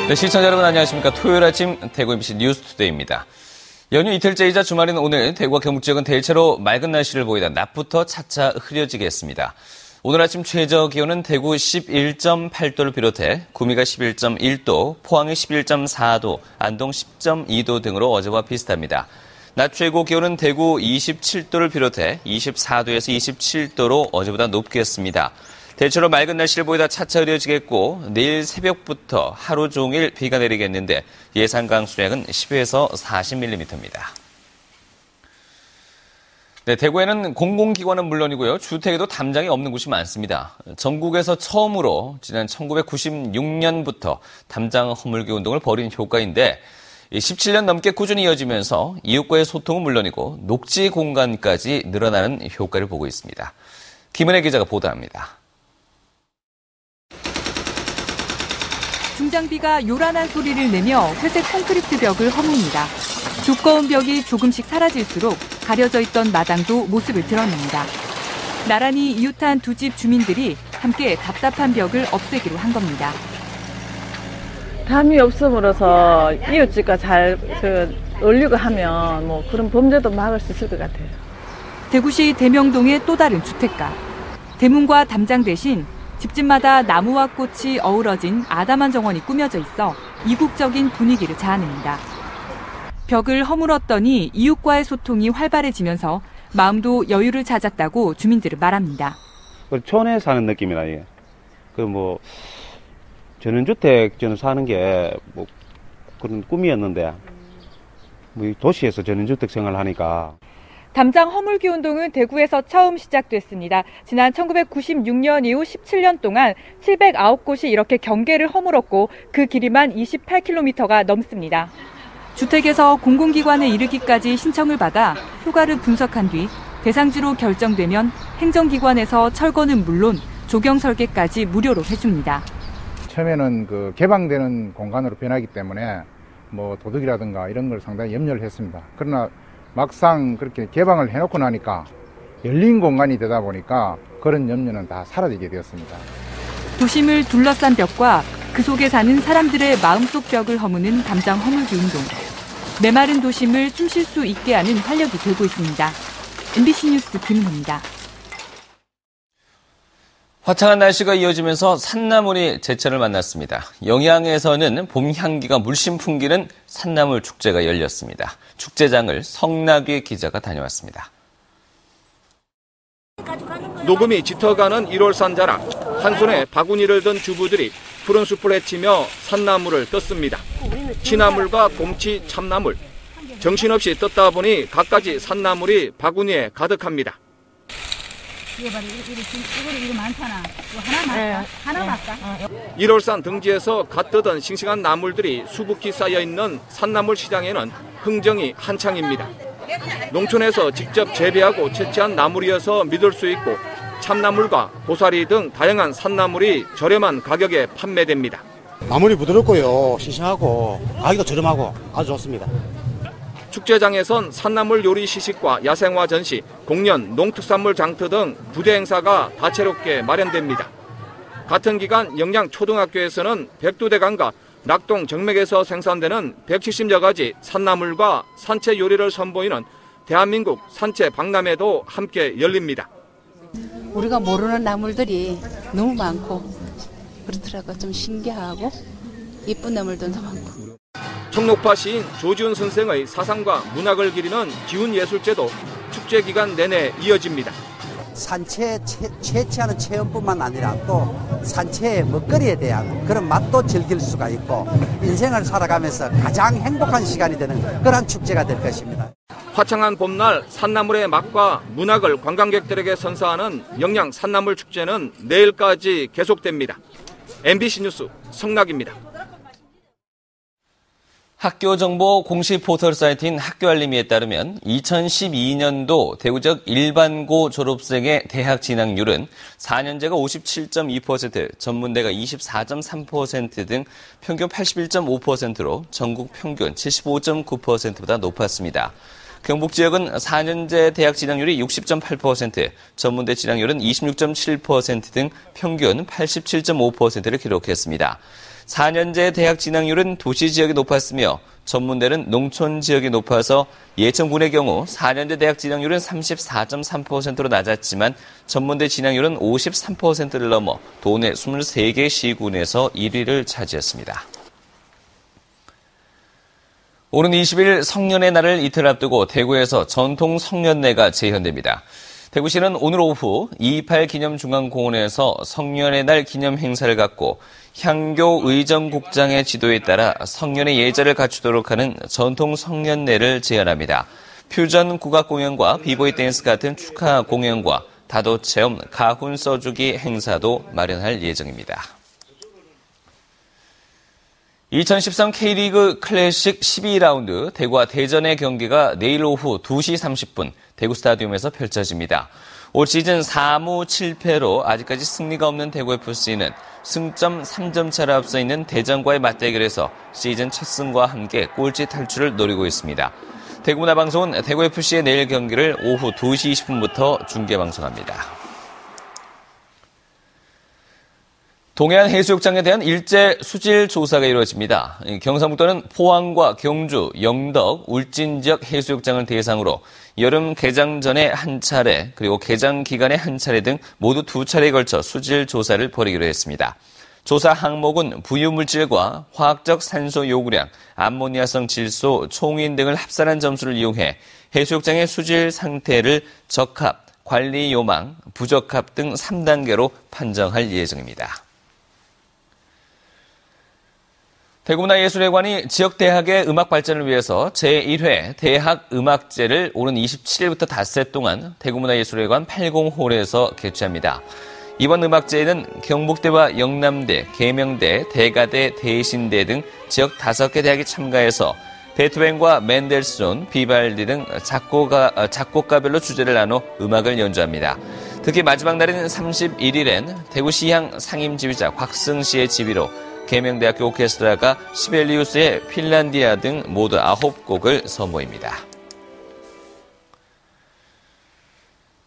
네, 시청자 여러분 안녕하십니까. 토요일 아침 대구 MBC 뉴스투데이입니다. 연휴 이틀째이자 주말인 오늘 대구와 경북 지역은 대체로 맑은 날씨를 보이다 낮부터 차차 흐려지겠습니다. 오늘 아침 최저 기온은 대구 11.8도를 비롯해 구미가 11.1도, 포항이 11.4도, 안동 10.2도 등으로 어제와 비슷합니다. 낮 최고 기온은 대구 27도를 비롯해 24도에서 27도로 어제보다 높겠습니다. 대체로 맑은 날씨를 보이다 차차 흐려지겠고 내일 새벽부터 하루 종일 비가 내리겠는데 예상 강수량은 10에서 40mm입니다. 네, 대구에는 공공기관은 물론이고요. 주택에도 담장이 없는 곳이 많습니다. 전국에서 처음으로 지난 1996년부터 담장 허물기 운동을 벌인 효과인데 17년 넘게 꾸준히 이어지면서 이웃과의 소통은 물론이고 녹지 공간까지 늘어나는 효과를 보고 있습니다. 김은혜 기자가 보도합니다. 중장비가 요란한 소리를 내며 회색 콘크리트 벽을 허뭅니다. 두꺼운 벽이 조금씩 사라질수록 가려져 있던 마당도 모습을 드러냅니다. 나란히 이웃한 두 집 주민들이 함께 답답한 벽을 없애기로 한 겁니다. 담이 없음으로써 이웃집과 잘 어울리고 하면 뭐 그런 범죄도 막을 수 있을 것 같아요. 대구시 대명동의 또 다른 주택가. 대문과 담장 대신 집집마다 나무와 꽃이 어우러진 아담한 정원이 꾸며져 있어 이국적인 분위기를 자아냅니다. 벽을 허물었더니 이웃과의 소통이 활발해지면서 마음도 여유를 찾았다고 주민들은 말합니다. 촌에 사는 느낌이라 이게. 전원주택 저는 사는 게 뭐 그런 꿈이었는데 뭐 도시에서 전원주택 생활을 하니까. 담장 허물기 운동은 대구에서 처음 시작됐습니다. 지난 1996년 이후 17년 동안 709곳이 이렇게 경계를 허물었고 그 길이만 28km가 넘습니다. 주택에서 공공기관에 이르기까지 신청을 받아 효과를 분석한 뒤 대상지로 결정되면 행정기관에서 철거는 물론 조경 설계까지 무료로 해줍니다. 처음에는 개방되는 공간으로 변하기 때문에 뭐 도둑이라든가 이런 걸 상당히 염려를 했습니다. 그러나 막상 그렇게 개방을 해놓고 나니까 열린 공간이 되다 보니까 그런 염려는 다 사라지게 되었습니다. 도심을 둘러싼 벽과 그 속에 사는 사람들의 마음속 벽을 허무는 담장 허물기 운동. 메마른 도심을 숨쉴 수 있게 하는 활력이 되고 있습니다. MBC 뉴스 김은혜입니다. 화창한 날씨가 이어지면서 산나물이 제철을 만났습니다. 영양에서는 봄 향기가 물씬 풍기는 산나물 축제가 열렸습니다. 축제장을 성나귀 기자가 다녀왔습니다. 녹음이 짙어가는 1월산 자랑. 한 손에 바구니를 든 주부들이 푸른 숲을 헤치며 산나물을 떴습니다. 취나물과 곰치, 참나물. 정신없이 떴다 보니 갖가지 산나물이 바구니에 가득합니다. 이거 많잖아. 하나 맞다. 1월산 등지에서 갓 뜯은 싱싱한 나물들이 수북히 쌓여있는 산나물 시장에는 흥정이 한창입니다. 농촌에서 직접 재배하고 채취한 나물이어서 믿을 수 있고 참나물과 고사리 등 다양한 산나물이 저렴한 가격에 판매됩니다. 나물이 부드럽고요, 싱싱하고 가격도 저렴하고 아주 좋습니다. 축제장에선 산나물 요리 시식과 야생화 전시, 공연, 농특산물 장터 등 부대 행사가 다채롭게 마련됩니다. 같은 기간 영양초등학교에서는 백두대간과 낙동 정맥에서 생산되는 170여 가지 산나물과 산채 요리를 선보이는 대한민국 산채 박람회도 함께 열립니다. 우리가 모르는 나물들이 너무 많고 그렇더라고요. 좀 신기하고 이쁜 나물도 너무 많고. 청록파 시인 조지훈 선생의 사상과 문학을 기리는 기훈예술제도 축제 기간 내내 이어집니다. 산채 채취하는 체험뿐만 아니라 또 산채의 먹거리에 대한 그런 맛도 즐길 수가 있고 인생을 살아가면서 가장 행복한 시간이 되는 그런 축제가 될 것입니다. 화창한 봄날 산나물의 맛과 문학을 관광객들에게 선사하는 영양 산나물 축제는 내일까지 계속됩니다. MBC 뉴스 성락입니다. 학교정보 공식 포털 사이트인 학교알림이에 따르면 2012년도 대구 지역 일반고 졸업생의 대학 진학률은 4년제가 57.2%, 전문대가 24.3% 등 평균 81.5%로 전국 평균 75.9%보다 높았습니다. 경북 지역은 4년제 대학 진학률이 60.8%, 전문대 진학률은 26.7% 등 평균 87.5%를 기록했습니다. 4년제 대학 진학률은 도시 지역이 높았으며 전문대는 농촌 지역이 높아서 예천군의 경우 4년제 대학 진학률은 34.3%로 낮았지만 전문대 진학률은 53%를 넘어 도내 23개 시군에서 1위를 차지했습니다. 오는 20일 성년의 날을 이틀 앞두고 대구에서 전통 성년례가 재현됩니다. 대구시는 오늘 오후 228 기념중앙공원에서 성년의 날 기념 행사를 갖고 향교 의정국장의 지도에 따라 성년의 예절을 갖추도록 하는 전통 성년례를 재현합니다. 퓨전 국악 공연과 비보이 댄스 같은 축하 공연과 다도 체험, 가훈 써주기 행사도 마련할 예정입니다. 2013 K리그 클래식 12라운드 대구와 대전의 경기가 내일 오후 2시 30분 대구 스타디움에서 펼쳐집니다. 올 시즌 4무 7패로 아직까지 승리가 없는 대구FC는 승점 3점 차로 앞서 있는 대전과의 맞대결에서 시즌 첫 승과 함께 꼴찌 탈출을 노리고 있습니다. 대구문화방송은 대구FC의 내일 경기를 오후 2시 20분부터 중계방송합니다. 동해안 해수욕장에 대한 일제 수질 조사가 이루어집니다. 경상북도는 포항과 경주, 영덕, 울진 지역 해수욕장을 대상으로 여름 개장 전에 한 차례, 그리고 개장 기간에 한 차례 등 모두 2차례에 걸쳐 수질 조사를 벌이기로 했습니다. 조사 항목은 부유물질과 화학적 산소 요구량, 암모니아성 질소, 총인 등을 합산한 점수를 이용해 해수욕장의 수질 상태를 적합, 관리 요망, 부적합 등 3단계로 판정할 예정입니다. 대구문화예술회관이 지역대학의 음악 발전을 위해서 제1회 대학음악제를 오는 27일부터 닷새 동안 대구문화예술회관 80홀에서 개최합니다. 이번 음악제에는 경북대와 영남대, 계명대, 대가대, 대신대 등 지역 5개 대학이 참가해서 베토벤과 맨델스존, 비발디 등 작곡가별로 주제를 나눠 음악을 연주합니다. 특히 마지막 날인 31일엔 대구시향 상임지휘자 곽승 씨의 지휘로 계명대학교 오케스트라가 시벨리우스의 핀란디아 등 모두 9곡을 선보입니다.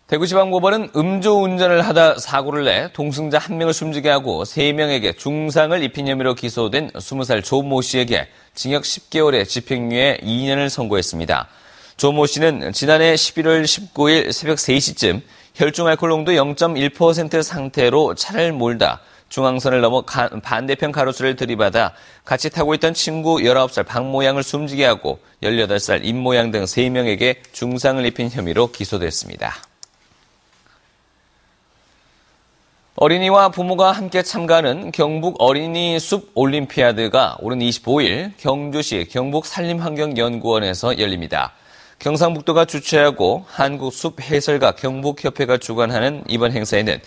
대구지방법원은 음주운전을 하다 사고를 내 동승자 1명을 숨지게 하고 3명에게 중상을 입힌 혐의로 기소된 20살 조모 씨에게 징역 10개월에 집행유예 2년을 선고했습니다. 조모 씨는 지난해 11월 19일 새벽 3시쯤 혈중 알코올 농도 0.1% 상태로 차를 몰다 중앙선을 넘어 반대편 가로수를 들이받아 같이 타고 있던 친구 19살 박모양을 숨지게 하고 18살 임모양 등 3명에게 중상을 입힌 혐의로 기소됐습니다. 어린이와 부모가 함께 참가하는 경북 어린이 숲 올림피아드가 오는 25일 경주시 경북산림환경연구원에서 열립니다. 경상북도가 주최하고 한국숲해설가 경북협회가 주관하는 이번 행사에는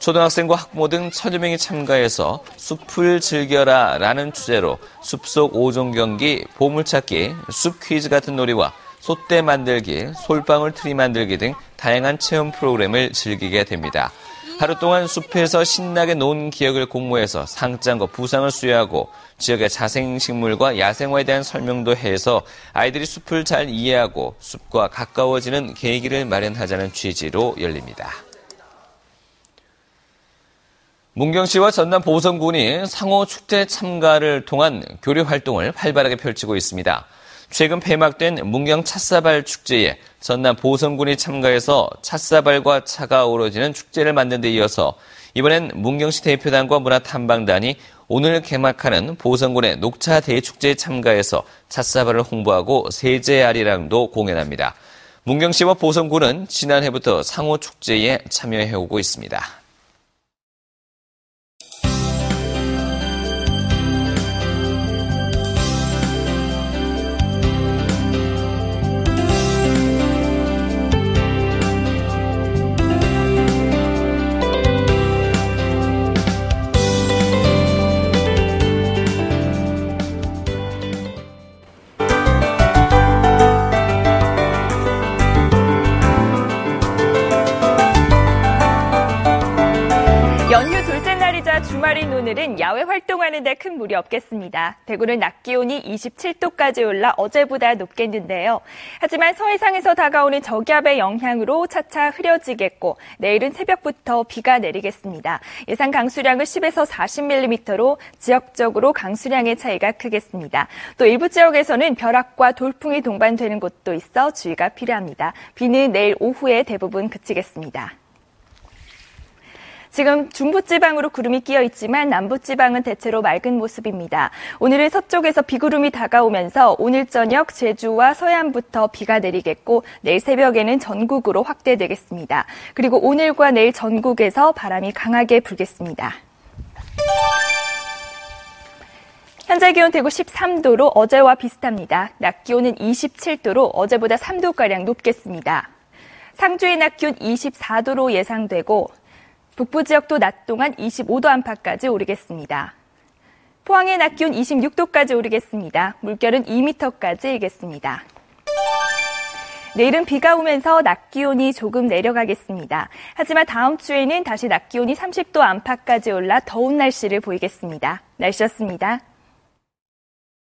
초등학생과 학부모 등 1000여 명이 참가해서 숲을 즐겨라 라는 주제로 숲속 5종 경기, 보물찾기, 숲 퀴즈 같은 놀이와 솥대 만들기, 솔방울 트리 만들기 등 다양한 체험 프로그램을 즐기게 됩니다. 하루 동안 숲에서 신나게 논 기억을 공모해서 상장과 부상을 수여하고 지역의 자생식물과 야생화에 대한 설명도 해서 아이들이 숲을 잘 이해하고 숲과 가까워지는 계기를 마련하자는 취지로 열립니다. 문경시와 전남 보성군이 상호 축제 참가를 통한 교류 활동을 활발하게 펼치고 있습니다. 최근 폐막된 문경 찻사발 축제에 전남 보성군이 참가해서 찻사발과 차가 어우러지는 축제를 만든 데 이어서 이번엔 문경시 대표단과 문화탐방단이 오늘 개막하는 보성군의 녹차 대축제에 참가해서 찻사발을 홍보하고 세제아리랑도 공연합니다. 문경시와 보성군은 지난해부터 상호 축제에 참여해오고 있습니다. 주말인 오늘은 야외 활동을 활동하는 데 큰 무리 없겠습니다. 대구는 낮 기온이 27도까지 올라 어제보다 높겠는데요. 하지만 서해상에서 다가오는 저기압의 영향으로 차차 흐려지겠고 내일은 새벽부터 비가 내리겠습니다. 예상 강수량은 10에서 40mm로 지역적으로 강수량의 차이가 크겠습니다. 또 일부 지역에서는 벼락과 돌풍이 동반되는 곳도 있어 주의가 필요합니다. 비는 내일 오후에 대부분 그치겠습니다. 지금 중부지방으로 구름이 끼어 있지만 남부지방은 대체로 맑은 모습입니다. 오늘은 서쪽에서 비구름이 다가오면서 오늘 저녁 제주와 서해안부터 비가 내리겠고 내일 새벽에는 전국으로 확대되겠습니다. 그리고 오늘과 내일 전국에서 바람이 강하게 불겠습니다. 현재 기온 대구 13도로 어제와 비슷합니다. 낮 기온은 27도로 어제보다 3도가량 높겠습니다. 상주의 낮 기온 24도로 예상되고 북부 지역도 낮 동안 25도 안팎까지 오르겠습니다. 포항의 낮 기온 26도까지 오르겠습니다. 물결은 2m까지 일겠습니다. 내일은 비가 오면서 낮 기온이 조금 내려가겠습니다. 하지만 다음 주에는 다시 낮 기온이 30도 안팎까지 올라 더운 날씨를 보이겠습니다. 날씨였습니다.